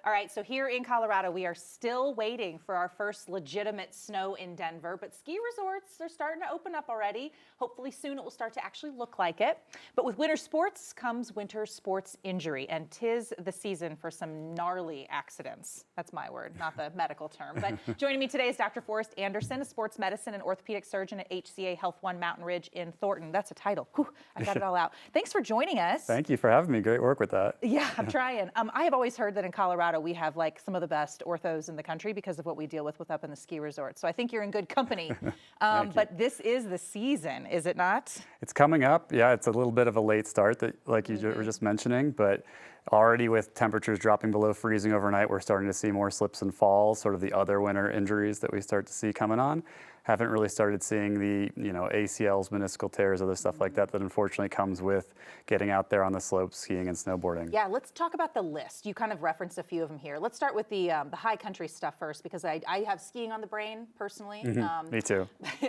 All right, so here in Colorado, we are still waiting for our first legitimate snow in Denver, but ski resorts are starting to open up already. Hopefully soon it will start to actually look like it. But with winter sports comes winter sports injury, and 'tis the season for some gnarly accidents. That's my word, not the medical term. But joining me today is Dr. Forrest Anderson, a sports medicine and orthopedic surgeon at HCA Health One Mountain Ridge in Thornton. That's a title. Whew, I got it all out. Thanks for joining us. Thank you for having me. Great work with that. Yeah, I'm trying. I have always heard that in Colorado we have like some of the best orthos in the country because of what we deal with up in the ski resorts. So I think you're in good company. But this is the season, is it not? It's coming up. Yeah, it's a little bit of a late start, that, like you were just mentioning, but already with temperatures dropping below freezing overnight, we're starting to see more slips and falls, sort of the other winter injuries that we start to see coming on. Haven't really started seeing the, ACLs, meniscal tears, other stuff like that unfortunately comes with getting out there on the slopes, skiing and snowboarding. Yeah, let's talk about the list. You kind of referenced a few of them here. Let's start with the high country stuff first, because I have skiing on the brain personally. Me too.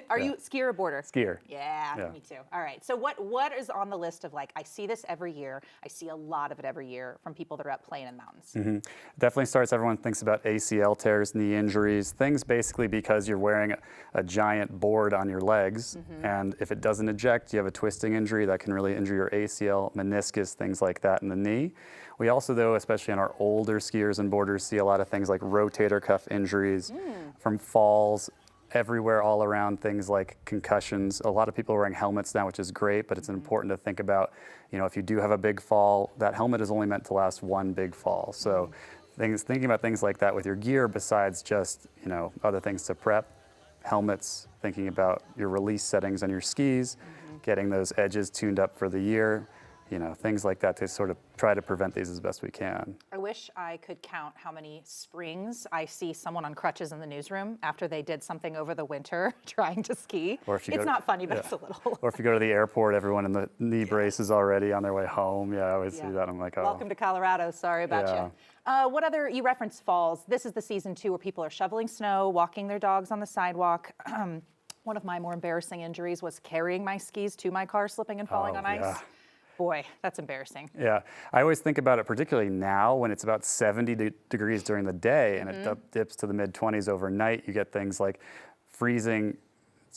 Are you skier or boarder? Skier. Yeah, me too. All right. So what is on the list of, like, I see this every year. I see a lot of it every year from people that are out playing in the mountains. Definitely starts, everyone thinks about ACL tears, knee injuries, things basically because you're wearing a giant board on your legs, and if it doesn't eject, you have a twisting injury that can really injure your ACL, meniscus, things like that in the knee. We also, though, especially on our older skiers and boarders, see a lot of things like rotator cuff injuries from falls everywhere, all around, things like concussions. A lot of people are wearing helmets now, which is great, but it's important to think about, if you do have a big fall, that helmet is only meant to last one big fall. So thinking about things like that with your gear, besides just, other things to prep, helmets, thinking about your release settings on your skis, getting those edges tuned up for the year, things like that, to sort of try to prevent these as best we can. I wish I could count how many springs I see someone on crutches in the newsroom after they did something over the winter trying to ski. Or if you it's not funny, but it's a little. Or if you go to the airport, everyone in the knee braces already on their way home. Yeah, I always see that. I'm like, oh. Welcome to Colorado. Sorry about you. What other, you referenced falls. This is the season too where people are shoveling snow, walking their dogs on the sidewalk. One of my more embarrassing injuries was carrying my skis to my car, slipping and falling on ice. Boy, that's embarrassing. Yeah, I always think about it, particularly now when it's about 70 degrees during the day and it dips to the mid-20s overnight. You get things like freezing,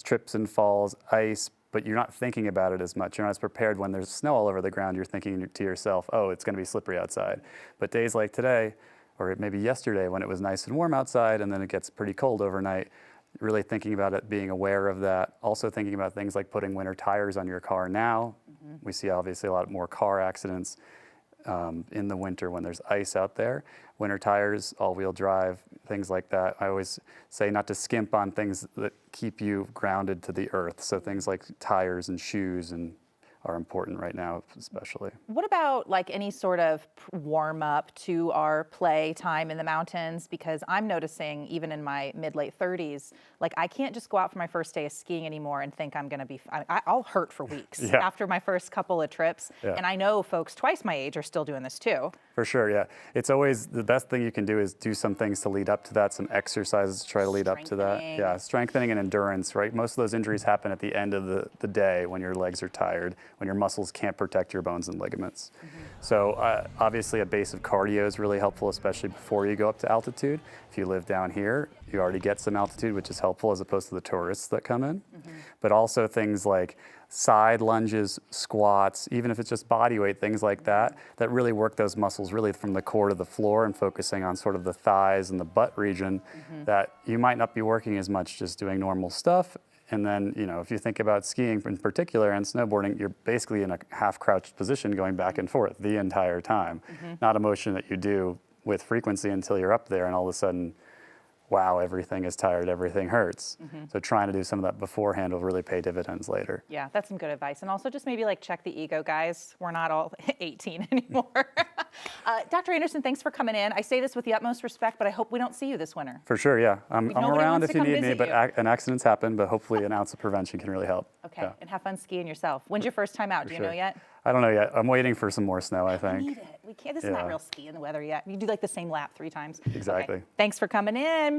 trips and falls, ice, but you're not thinking about it as much. You're not as prepared when there's snow all over the ground. You're thinking to yourself, oh, it's going to be slippery outside. But days like today, or maybe yesterday when it was nice and warm outside and then it gets pretty cold overnight, really thinking about it, being aware of that. Also thinking about things like putting winter tires on your car now. We see obviously a lot more car accidents in the winter when there's ice out there. Winter tires, all-wheel drive, things like that. I always say not to skimp on things that keep you grounded to the earth. So things like tires and shoes are important right now, especially. What about like any sort of warm up to our play time in the mountains? Because I'm noticing even in my mid-late 30s, like I can't just go out for my first day of skiing anymore and think I'm going to be, I'll hurt for weeks after my first couple of trips. And I know folks twice my age are still doing this too. For sure, yeah. It's always, the best thing you can do is do some things to lead up to that, some exercises to try to lead up to that. Yeah, strengthening and endurance, right? Most of those injuries happen at the end of the day when your legs are tired, when your muscles can't protect your bones and ligaments. So obviously a base of cardio is really helpful, especially before you go up to altitude. If you live down here, you already get some altitude, which is helpful as opposed to the tourists that come in. But also things like side lunges, squats, even if it's just body weight, things like that, that really work those muscles really from the core to the floor and focusing on sort of the thighs and the butt region that you might not be working as much just doing normal stuff. And then, if you think about skiing in particular and snowboarding, you're basically in a half crouched position going back and forth the entire time. Not a motion that you do with frequency until you're up there and all of a sudden, wow, everything is tired, everything hurts. So trying to do some of that beforehand will really pay dividends later. Yeah, that's some good advice. And also just maybe like check the ego, guys. We're not all 18 anymore. Dr. Anderson, thanks for coming in. I say this with the utmost respect, but I hope we don't see you this winter. For sure, yeah. I'm around if you need me, but and accidents happen, but hopefully an ounce of prevention can really help. Okay, and have fun skiing yourself. When's your first time out? Do you know yet? I don't know yet. I'm waiting for some more snow, I think. We need it. We can't, this is not real ski in the weather yet. You do like the same lap 3 times. Exactly. Okay. Thanks for coming in.